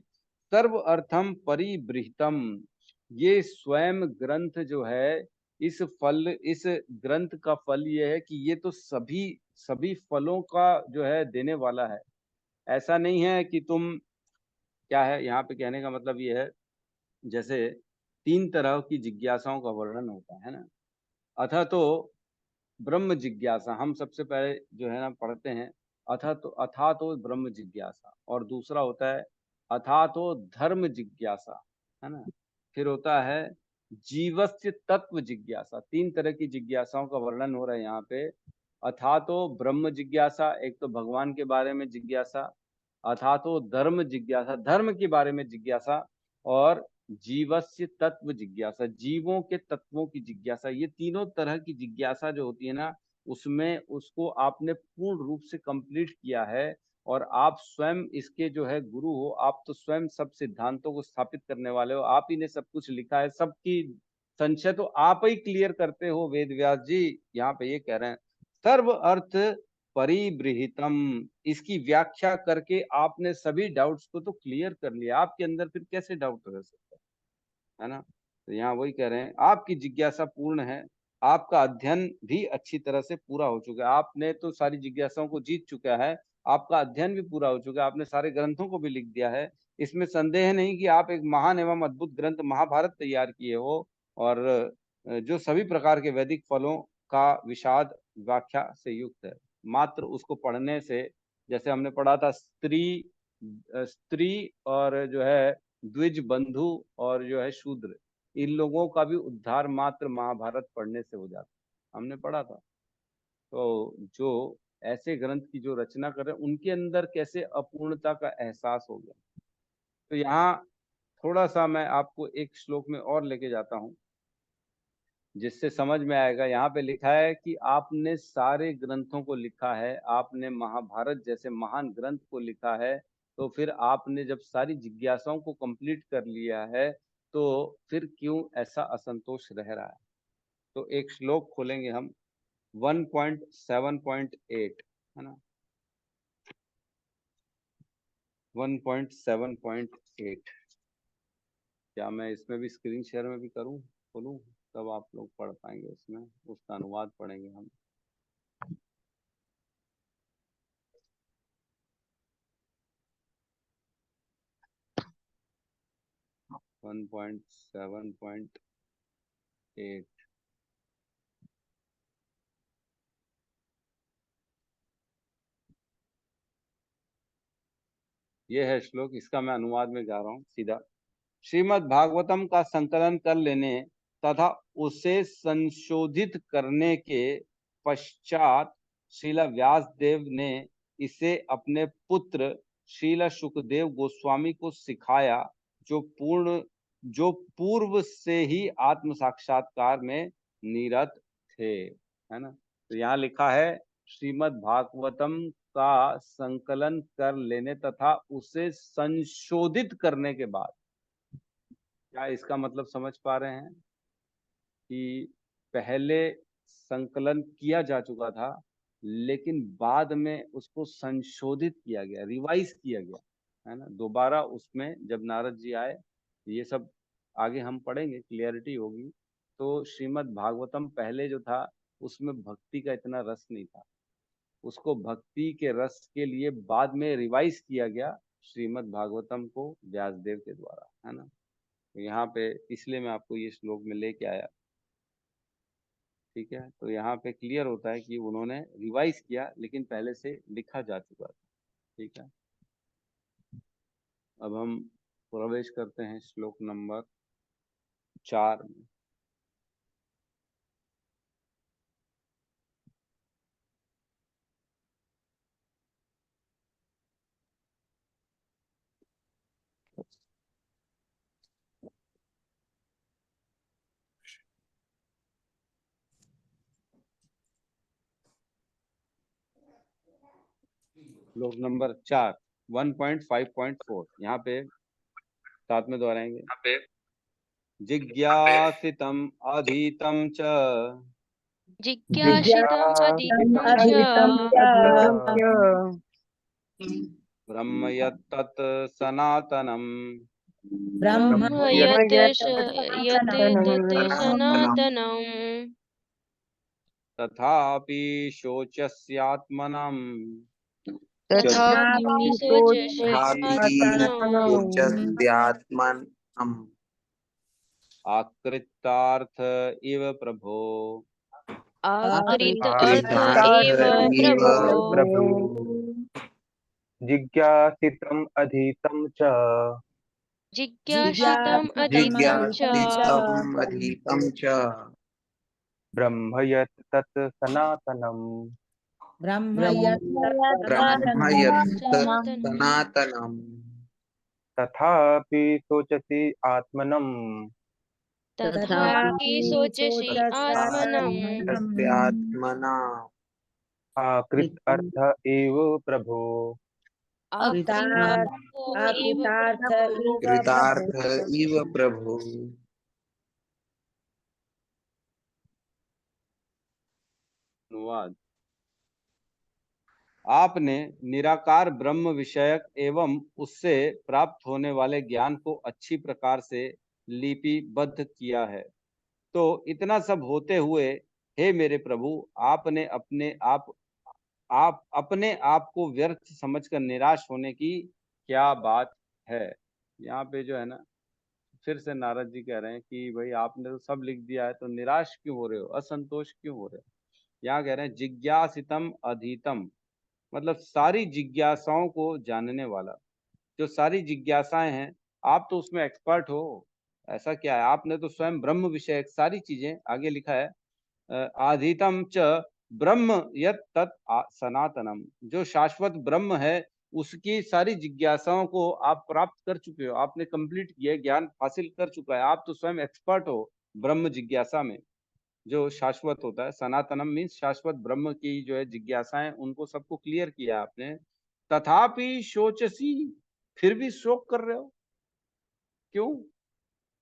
सर्व अर्थम परिबृहतम, ये स्वयं ग्रंथ जो है, इस ग्रंथ का फल ये है कि ये तो सभी सभी फलों का जो है देने वाला है। ऐसा नहीं है कि तुम, क्या है यहाँ पे कहने का मतलब ये है, जैसे 3 तरह की जिज्ञासाओं का वर्णन होता है ना, अथा तो ब्रह्म जिज्ञासा, हम सबसे पहले जो है ना पढ़ते हैं, अथा तो ब्रह्म जिज्ञासा, और दूसरा होता है अथा तो धर्म जिज्ञासा, है ना, फिर होता है जीवस्य तत्व जिज्ञासा। 3 तरह की जिज्ञासाओं का वर्णन हो रहा है यहाँ पे। अथा तो ब्रह्म जिज्ञासा, एक तो भगवान के बारे में जिज्ञासा, अथा तो धर्म जिज्ञासा, धर्म के बारे में जिज्ञासा, और जीवस्य तत्व जिज्ञासा, जीवों के तत्वों की जिज्ञासा। ये तीनों तरह की जिज्ञासा जो होती है ना, उसमें उसको आपने पूर्ण रूप से कंप्लीट किया है, और आप स्वयं इसके जो है गुरु हो, आप तो स्वयं सब सिद्धांतों को स्थापित करने वाले हो, आप ही ने सब कुछ लिखा है, सबकी संशय तो आप ही क्लियर करते हो वेद व्यास जी। यहाँ पे ये कह रहे हैं सर्व अर्थ परिबृहितम, इसकी व्याख्या करके आपने सभी डाउट्स को तो क्लियर कर लिया, आपके अंदर फिर कैसे डाउट रह सकता है ना। तो यहाँ वही कह रहे हैं आपकी जिज्ञासा पूर्ण है, आपका अध्ययन भी अच्छी तरह से पूरा हो चुका है, आपने तो सारी जिज्ञासाओं को जीत चुका है, आपका अध्ययन भी पूरा हो चुका है, आपने सारे ग्रंथों को भी लिख दिया है। इसमें संदेह नहीं कि आप एक महान एवं अद्भुत ग्रंथ महाभारत तैयार किए हो, और जो सभी प्रकार के वैदिक फलों का विषाद व्याख्या से युक्त है। मात्र उसको पढ़ने से, जैसे हमने पढ़ा था, स्त्री और जो है द्विज बंधु और जो है शूद्र, इन लोगों का भी उद्धार मात्र महाभारत पढ़ने से हो जाता, हमने पढ़ा था। तो जो ऐसे ग्रंथ की जो रचना कर रहे हैं उनके अंदर कैसे अपूर्णता का एहसास हो गया। तो यहाँ थोड़ा सा मैं आपको एक श्लोक में और लेके जाता हूँ जिससे समझ में आएगा। यहाँ पे लिखा है कि आपने सारे ग्रंथों को लिखा है, आपने महाभारत जैसे महान ग्रंथ को लिखा है, तो फिर आपने जब सारी जिज्ञासाओं को कंप्लीट कर लिया है, तो फिर क्यों ऐसा असंतोष रह रहा है। तो एक श्लोक खोलेंगे हम 1.7.8, है ना, 1.7.8। क्या मैं इसमें भी स्क्रीन शेयर में भी करूं, खोलूं, तब आप लोग पढ़ पाएंगे, उसमें उसका अनुवाद पढ़ेंगे हम। वन 1.7.8। ये है श्लोक, इसका मैं अनुवाद में जा रहा हूँ सीधा। श्रीमद् भागवतम का संकलन कर लेने तथा उसे संशोधित करने के पश्चात श्रील व्यासदेव ने इसे अपने पुत्र श्रील सुखदेव गोस्वामी को सिखाया, जो पूर्व से ही आत्म साक्षात्कार में निरत थे, है ना। तो यहाँ लिखा है श्रीमद् भागवतम का संकलन कर लेने तथा उसे संशोधित करने के बाद। क्या इसका मतलब समझ पा रहे हैं कि पहले संकलन किया जा चुका था, लेकिन बाद में उसको संशोधित किया गया, रिवाइज किया गया, है ना। दोबारा उसमें जब नारद जी आए, ये सब आगे हम पढ़ेंगे, क्लियरिटी होगी। तो श्रीमद् भागवतम पहले जो था उसमें भक्ति का इतना रस नहीं था, उसको भक्ति के रस के लिए बाद में रिवाइज किया गया श्रीमद् भागवतम को व्यासदेव के द्वारा, है ना। तो यहाँ पे इसलिए मैं आपको ये श्लोक में लेके आया। ठीक है, तो यहाँ पे क्लियर होता है कि उन्होंने रिवाइज किया लेकिन पहले से लिखा जा चुका था। ठीक है, अब हम प्रवेश करते हैं श्लोक नंबर 4 में। श्लोक नंबर 4 1.5.4 यहाँ पे साथ में दोहराएंगे। जिज्ञासितम अधीतम च जिज्ञासितम् अधीतं अधीतं च ब्रह्म यत्तत् सनातनम ब्रह्म ब्रह्म यत् यत् तत् सनातनम् तथापि शोचस्यात्मनम् तथापि शोचसे तथापि आत्मनम् शोचस्यात्मनम् आकृतार्थ इव प्रभो आकृत अर्थ कृतार्थ एव इव प्रभो प्रभु जिज्ञासितम अधीतम च जिज्ञासितम् अधीतं च जिज्ञासितम् अधीतं च ब्रह्म यत् तत् सनातनम ब्रह्म यत् ब्रह्म यत् सनातनम् सनातनम् तथापि शोचति आत्मनम् तथापि शोचसि आत्मनम् तस्यात्मना आकृत अर्थ एव प्रभो आकृत एव अकृतार्थ प्रभो इव कृतार्थ इव प्रभु। अनुवाद। आपने निराकार ब्रह्म विषयक एवं उससे प्राप्त होने वाले ज्ञान को अच्छी प्रकार से लिपिबद्ध किया है। तो इतना सब होते हुए हे मेरे प्रभु, आपने अपने आप को व्यर्थ समझकर निराश होने की क्या बात है। यहाँ पे जो है ना, फिर से नारद जी कह रहे हैं कि भाई आपने तो सब लिख दिया है, तो निराश क्यों हो रहे हो, असंतोष क्यों हो रहे हो। यहाँ कह रहे हैं जिज्ञासितम अधीतम, मतलब सारी जिज्ञासाओं को जानने वाला। जो सारी जिज्ञासाएं हैं, आप तो उसमें एक्सपर्ट हो। ऐसा क्या है, आपने तो स्वयं ब्रह्म विषय सारी चीजें, आगे लिखा है आधीतम च ब्रह्म यत् तत् सनातनम, जो शाश्वत ब्रह्म है उसकी सारी जिज्ञासाओं को आप प्राप्त कर चुके हो, आपने कंप्लीट किया, ज्ञान हासिल कर चुका है, आप तो स्वयं एक्सपर्ट हो ब्रह्म जिज्ञासा में जो शाश्वत होता है। सनातनम मीन्स शाश्वत ब्रह्म की जो है जिज्ञासाएं, उनको सबको क्लियर किया आपने। तथापि शोचसी, फिर भी शोक कर रहे हो, क्यों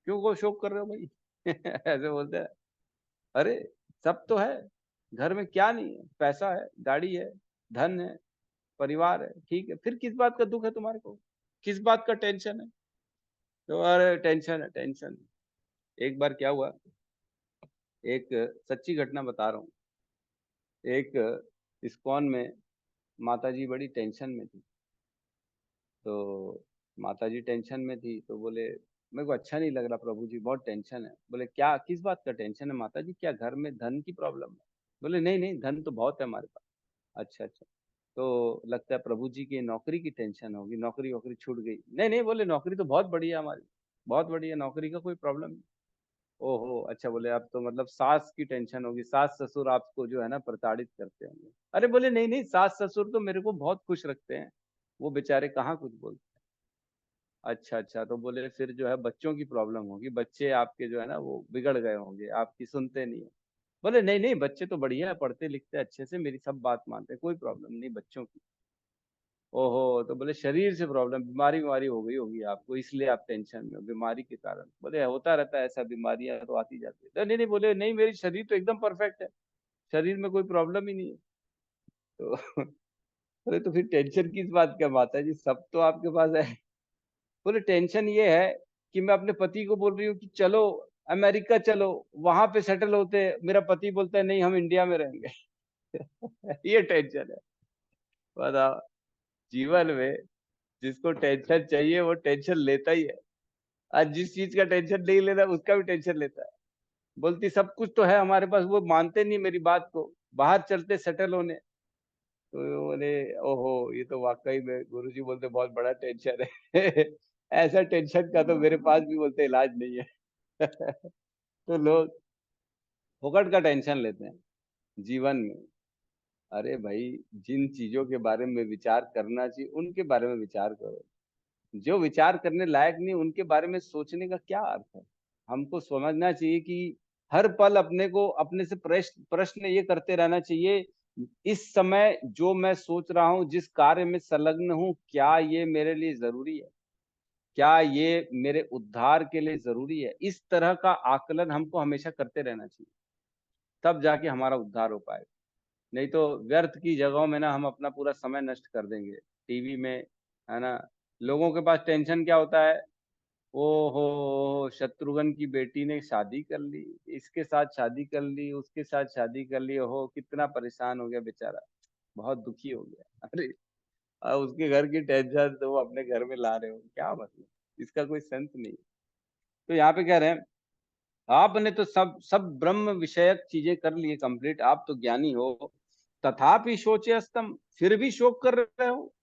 क्यों को शोक कर रहे हो भाई ऐसे बोलते हैं। अरे सब तो है, घर में क्या नहीं है, पैसा है, गाड़ी है, धन है, परिवार है, ठीक है, फिर किस बात का दुख है तुम्हारे को, किस बात का टेंशन है। तो अरे टेंशन है, टेंशन। एक बार क्या हुआ, एक सच्ची घटना बता रहा हूँ। एक इस्कॉन में माता जी बड़ी टेंशन में थी। तो माता जी टेंशन में थी तो बोले मेरे को अच्छा नहीं लग रहा प्रभु जी, बहुत टेंशन है। बोले क्या, किस बात का टेंशन है माता जी, क्या घर में धन की प्रॉब्लम है। बोले नहीं नहीं, धन तो बहुत है हमारे पास। अच्छा अच्छा, तो लगता है प्रभु जी की नौकरी की टेंशन होगी, नौकरी वोकरी छूट गई। नहीं नहीं, बोले नौकरी तो बहुत बढ़िया हमारी, बहुत बढ़िया, नौकरी का कोई प्रॉब्लम नहीं। ओहो अच्छा, बोले अब तो मतलब सास की टेंशन होगी, सास ससुर आपको जो है ना प्रताड़ित करते होंगे। अरे बोले नहीं नहीं, सास ससुर तो मेरे को बहुत खुश रखते हैं, वो बेचारे कहाँ कुछ बोलते। अच्छा अच्छा, तो बोले फिर जो है बच्चों की प्रॉब्लम होगी, बच्चे आपके जो है ना वो बिगड़ गए होंगे, आपकी सुनते नहीं है। बोले नहीं नहीं, बच्चे तो बढ़िया है, पढ़ते लिखते अच्छे से, मेरी सब बात मानते, कोई प्रॉब्लम नहीं बच्चों की। ओहो, तो बोले शरीर से प्रॉब्लम, बीमारी बीमारी हो गई होगी आपको, इसलिए आप टेंशन में हो बीमारी के कारण। बोले होता रहता है ऐसा, बीमारियां तो आती जाती है। नहीं नहीं, बोले नहीं, मेरी शरीर तो एकदम परफेक्ट है, शरीर में कोई प्रॉब्लम ही नहीं है। तो बोले तो फिर टेंशन किस बात का माता जी, सब तो आपके पास है। बोले टेंशन ये है कि मैं अपने पति को बोल रही हूँ कि चलो अमेरिका चलो, वहां पे सेटल होते, मेरा पति बोलता है नहीं हम इंडिया में रहेंगे ये टेंशन है। बताओ, जीवन में जिसको टेंशन चाहिए वो टेंशन लेता ही है। आज जिस चीज का टेंशन नहीं लेना उसका भी टेंशन लेता है। बोलती सब कुछ तो है हमारे पास, वो मानते नहीं मेरी बात को, बाहर चलते सेटल होने। तो बोले ओहो, ये तो वाकई में गुरुजी बोलते बहुत बड़ा टेंशन है। ऐसा टेंशन का तो मेरे पास भी बोलते इलाज नहीं है। तो लोग फोकट का टेंशन लेते हैं जीवन में। अरे भाई, जिन चीजों के बारे में विचार करना चाहिए उनके बारे में विचार करो। जो विचार करने लायक नहीं उनके बारे में सोचने का क्या अर्थ है। हमको समझना चाहिए कि हर पल अपने को अपने से प्रश्न प्रश्न ये करते रहना चाहिए, इस समय जो मैं सोच रहा हूँ, जिस कार्य में संलग्न हूँ, क्या ये मेरे लिए जरूरी है, क्या ये मेरे उद्धार के लिए जरूरी है। इस तरह का आकलन हमको हमेशा करते रहना चाहिए, तब जाके हमारा उद्धार हो पाएगा। नहीं तो व्यर्थ की जगहों में ना हम अपना पूरा समय नष्ट कर देंगे टीवी में, है ना। लोगों के पास टेंशन क्या होता है, ओ हो शत्रुघ्न की बेटी ने शादी कर ली, इसके साथ शादी कर ली, उसके साथ शादी कर ली, ओहो कितना परेशान हो गया बेचारा, बहुत दुखी हो गया। अरे अब उसके घर की टेंशन तो वो अपने घर में ला रहे हो, क्या मतलब, इसका कोई सेंस नहीं। तो यहाँ पे कह रहे हैं आपने तो सब सब ब्रह्म विषयक चीजें कर लिए कंप्लीट, आप तो ज्ञानी हो, तथापि शोचे अस्तम, फिर भी शोक कर रहे हो।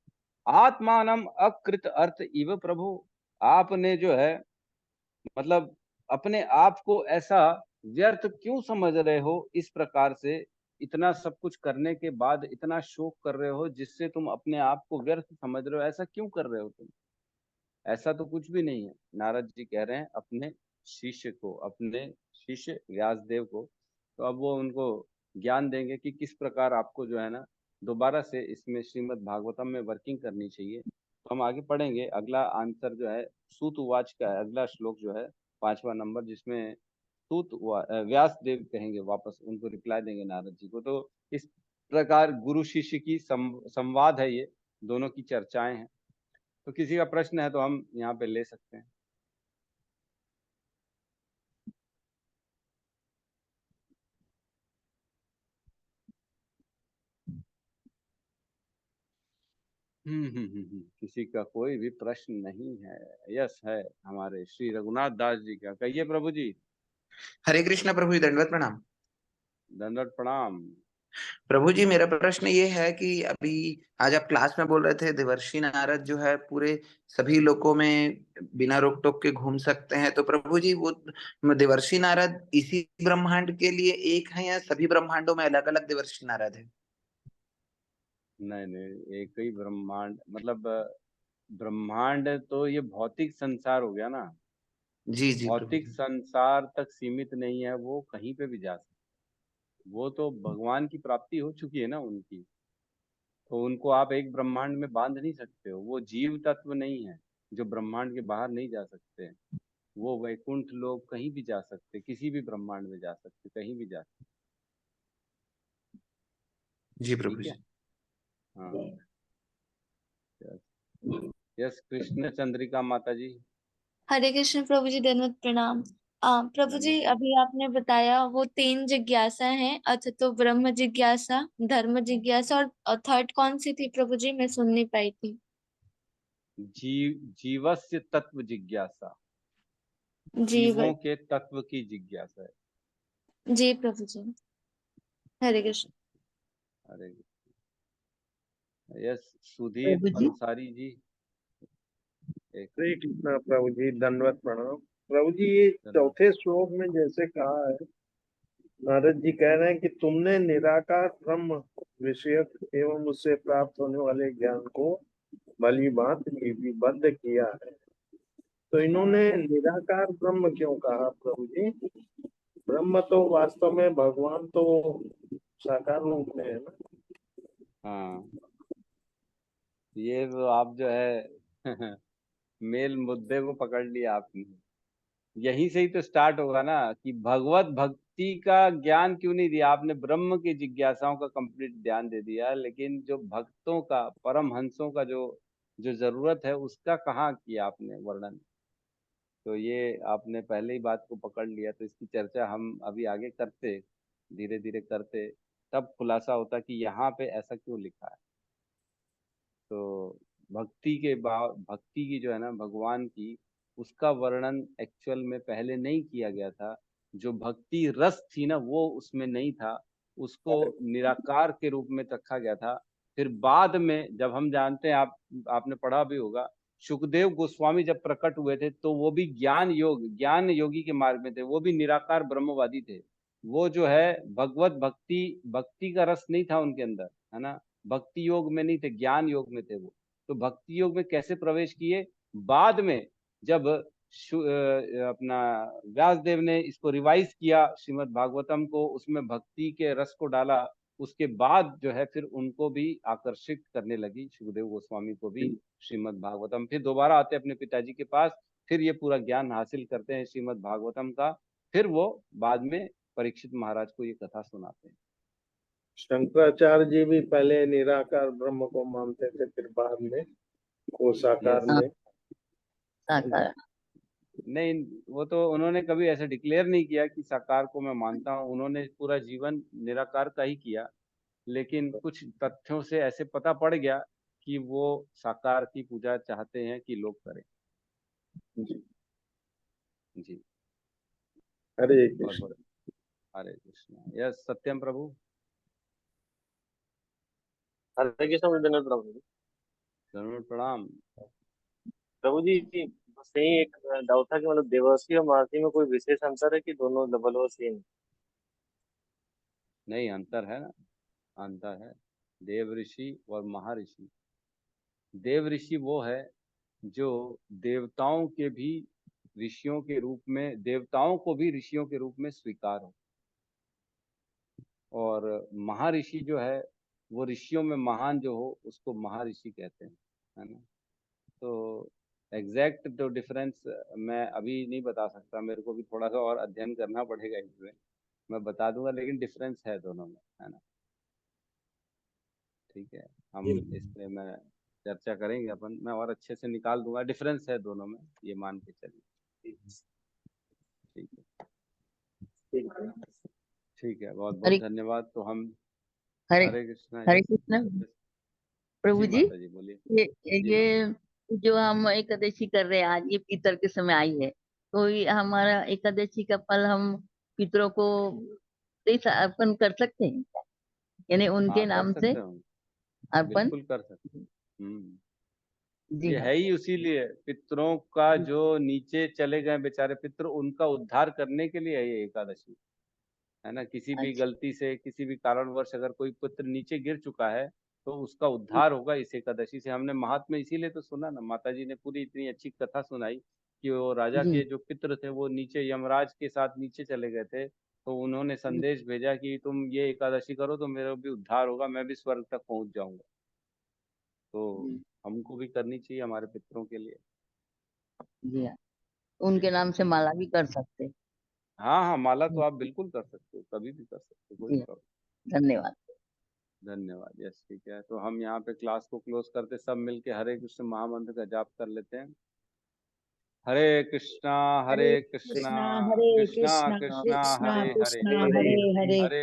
आत्मानम अकृत अर्थ इव प्रभु, आपने जो है मतलब अपने आप को ऐसा व्यर्थ क्यों समझ रहे हो, इस प्रकार से इतना सब कुछ करने के बाद इतना शोक कर रहे हो, जिससे तुम अपने आप को व्यर्थ समझ रहे हो, ऐसा क्यों कर रहे हो तुम। ऐसा तो कुछ भी नहीं है। नारद जी कह रहे हैं अपने शिष्य को, अपने शिष्य व्यासदेव को। तो अब वो उनको ज्ञान देंगे कि किस प्रकार आपको जो है ना दोबारा से इसमें श्रीमद् भागवतम में वर्किंग करनी चाहिए। तो हम आगे पढ़ेंगे, अगला आंसर जो है सूत उवाच का है, अगला श्लोक जो है 5वां नंबर, जिसमें व्यास देव कहेंगे, वापस उनको रिप्लाई देंगे नारद जी को। तो इस प्रकार गुरु शिष्य की संवाद है, ये दोनों की चर्चाएं हैं। तो किसी का प्रश्न है तो हम यहाँ पे ले सकते हैं। किसी का कोई भी प्रश्न नहीं है। यस है, हमारे श्री रघुनाथ दास जी का, कहिए प्रभु जी। हरे कृष्णा प्रभु जी, दंडवत प्रणाम। दंडवत प्रणाम। प्रभु जी, मेरा प्रश्न ये है कि अभी आज आप क्लास में बोल रहे थे देवर्षि नारद जो है पूरे सभी लोकों में बिना रोक टोक के घूम सकते हैं, तो प्रभु जी वो देवर्षि नारद इसी ब्रह्मांड के लिए एक है या सभी ब्रह्मांडों में अलग अलग देवर्षि नारद है? नहीं नहीं, एक ही ब्रह्मांड, मतलब ब्रह्मांड तो ये भौतिक संसार हो गया ना। जी जी प्रभु भौतिक जी। संसार तक सीमित नहीं है, वो कहीं पे भी जा सकते। वो तो भगवान की प्राप्ति हो चुकी है ना उनकी, तो उनको आप एक ब्रह्मांड में बांध नहीं सकते हो। वो जीव तत्व नहीं है जो ब्रह्मांड के बाहर नहीं जा सकते। वो वैकुंठ लोग कहीं भी जा सकते, किसी भी ब्रह्मांड में जा सकते, कहीं भी जा सकते। जी प्रभु ठीक है। जी। हाँ। यस। यस, कृष्ण चंद्रिका माता जी। हरे कृष्ण प्रभु जी, दंडवत प्रणाम। प्रभु जी, धन्यवाद। अभी आपने बताया वो 3 जिज्ञासा हैं, अच्छा तो ब्रह्म जिज्ञासा, धर्म जिज्ञासा और थर्ड कौन सी थी प्रभु जी, मैं सुन नहीं पाई थी। जीवस्य तत्व जिज्ञासा, जी जीवों के तत्व की जिज्ञासा है। जी प्रभु जी। हरे कृष्ण। अरे यस, सुधीर प्रभु जी। अंसारी जी। एक श्री कृष्णा प्रभु जी, दंडवत प्रणाम। प्रभु जी, ये धन्यवाद। चौथे श्लोक में जैसे कहा है, नारद जी कह रहे हैं कि तुमने निराकार ब्रह्म विषयक एवं उससे प्राप्त होने वाले ज्ञान को भली भांति लिपिबद्ध किया है। तो इन्होंने हाँ निराकार ब्रह्म क्यों कहा प्रभु जी? ब्रह्म तो वास्तव में भगवान तो साकार रूप में है ना। हाँ, ये तो आप जो है मेल मुद्दे को पकड़ लिया आपने। यहीं से ही तो स्टार्ट होगा ना कि भगवत भक्ति का ज्ञान क्यों नहीं दिया आपने, ब्रह्म की जिज्ञासाओं का कंप्लीट ध्यान दे दिया, लेकिन जो भक्तों का, परमहंसों का जो जो जरूरत है उसका कहाँ किया आपने वर्णन। तो ये आपने पहले ही बात को पकड़ लिया, तो इसकी चर्चा हम अभी आगे करते, धीरे धीरे करते, तब खुलासा होता कि यहाँ पे ऐसा क्यों लिखा है। तो भक्ति की जो है ना भगवान की, उसका वर्णन एक्चुअल में पहले नहीं किया गया था। जो भक्ति रस थी ना वो उसमें नहीं था, उसको निराकार के रूप में रखा गया था। फिर बाद में जब हम जानते हैं, आपने पढ़ा भी होगा, सुखदेव गोस्वामी जब प्रकट हुए थे तो वो भी ज्ञान योगी के मार्ग में थे, वो भी निराकार ब्रह्मवादी थे। वो जो है भगवत भक्ति का रस नहीं था उनके अंदर, है ना, भक्ति योग में नहीं थे, ज्ञान योग में थे वो। तो भक्ति योग में कैसे प्रवेश किए? बाद में जब अपना व्यासदेव ने इसको रिवाइज किया श्रीमद् भागवतम को, उसमें भक्ति के रस को डाला, उसके बाद जो है फिर उनको भी आकर्षित करने लगी, सुखदेव गोस्वामी को भी श्रीमद् भागवतम। फिर दोबारा आते अपने पिताजी के पास, फिर ये पूरा ज्ञान हासिल करते हैं श्रीमद् भागवतम का, फिर वो बाद में परीक्षित महाराज को ये कथा सुनाते हैं। शंकराचार्य जी भी पहले निराकार ब्रह्म को मानते थे, फिर बाद में वो साकार में साकार। नहीं, वो तो उन्होंने कभी ऐसे डिक्लेयर नहीं किया कि साकार को मैं मानता हूँ, उन्होंने पूरा जीवन निराकार का ही किया, लेकिन कुछ तथ्यों से ऐसे पता पड़ गया कि वो साकार की पूजा चाहते हैं कि लोग करें। जी जी, हरे कृष्ण। हरे कृष्ण। यस सत्यम प्रभु। हरे कृष्ण विद्यानंद प्रभु जी। जरूर प्रणाम। प्रभु जी बस यही एक डाउट था कि मतलब देवर्षि और महर्षि में कोई विशेष अंतर है कि दोनों डबल और सेम? नहीं, अंतर है ना, अंतर है। देव ऋषि और महर्षि, देव ऋषि वो है जो देवताओं के भी ऋषियों के रूप में, देवताओं को भी ऋषियों के रूप में स्वीकार हो, और महर्षि जो है वो ऋषियों में महान जो हो उसको महर्षि कहते हैं, है ना। तो एग्जैक्ट तो डिफरेंस मैं अभी नहीं बता सकता, मेरे को भी थोड़ा सा और अध्ययन करना पड़ेगा इसमें, मैं बता दूंगा, लेकिन डिफरेंस है दोनों में, है ना। ठीक है, हम इस पे मैं चर्चा करेंगे अपन, मैं और अच्छे से निकाल दूंगा, डिफरेंस है दोनों में, ये मान के चलिए। ठीक है, ठीक है, बहुत बहुत धन्यवाद। तो हम हरे हरे कृष्णा। हरे कृष्ण प्रभु जी। माता जी बोलिए। ये जो हम एकादशी कर रहे हैं आज, ये पितर के समय आई है, तो ये हमारा एकादशी का फल हम पितरों को अर्पण कर सकते हैं, यानी उनके हाँ, नाम कर से सकते हो, अर्पण? बिल्कुल कर सकते हैं। जी ये हाँ। है ही इसीलिए, पितरों का जो नीचे चले गए बेचारे पितर, उनका उद्धार करने के लिए है ये एकादशी, है ना। किसी भी अच्छा। गलती से, किसी भी कारणवश अगर कोई पुत्र नीचे गिर चुका है तो उसका उद्धार होगा इस एकादशी से। हमने महात्मा इसीलिए तो सुना ना, माता जी ने पूरी इतनी अच्छी कथा सुनाई कि वो राजा जी के जो पित्र थे वो नीचे यमराज के साथ नीचे चले गए थे, तो उन्होंने संदेश भेजा कि तुम ये एकादशी करो तो मेरा भी उद्धार होगा, मैं भी स्वर्ग तक पहुंच जाऊंगा। तो हमको भी करनी चाहिए हमारे पितरों के लिए। जी हाँ, उनके नाम से माला भी कर सकते हैं। हाँ हाँ, माला तो आप बिल्कुल कर सकते हो, कभी भी कर सकते हो, कोई जी प्रॉब्लम। धन्यवाद। धन्यवाद। यस, ठीक है, तो हम यहाँ पे क्लास को क्लोज करते, सब मिलके हरे कृष्ण महामंत्र का जाप कर लेते हैं। हरे कृष्णा हरे कृष्णा कृष्णा कृष्णा कृष्णा हरे हरे, कृष्णा हरे हरे हरे हरे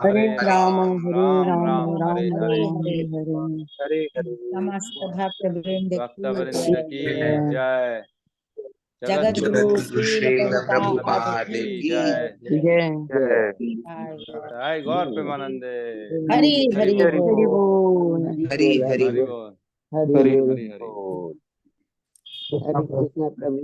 हरे राम राम राम राम राम हरे हरे हरे। हरे। हरे हरे। समस्त भक्त वृंद भक्त की वृंद की जय। जय। जगत गुरु जगत गुरु श्रील श्रील प्रभुपाद प्रभुपाद की की जय। जय। जय गौर प्रेमानंदे। हरि हरि हरि बोल। बोल। हरि हरि हरि बोल। बोल। हरे हरि हरि। हरे कृष्ण प्रभु।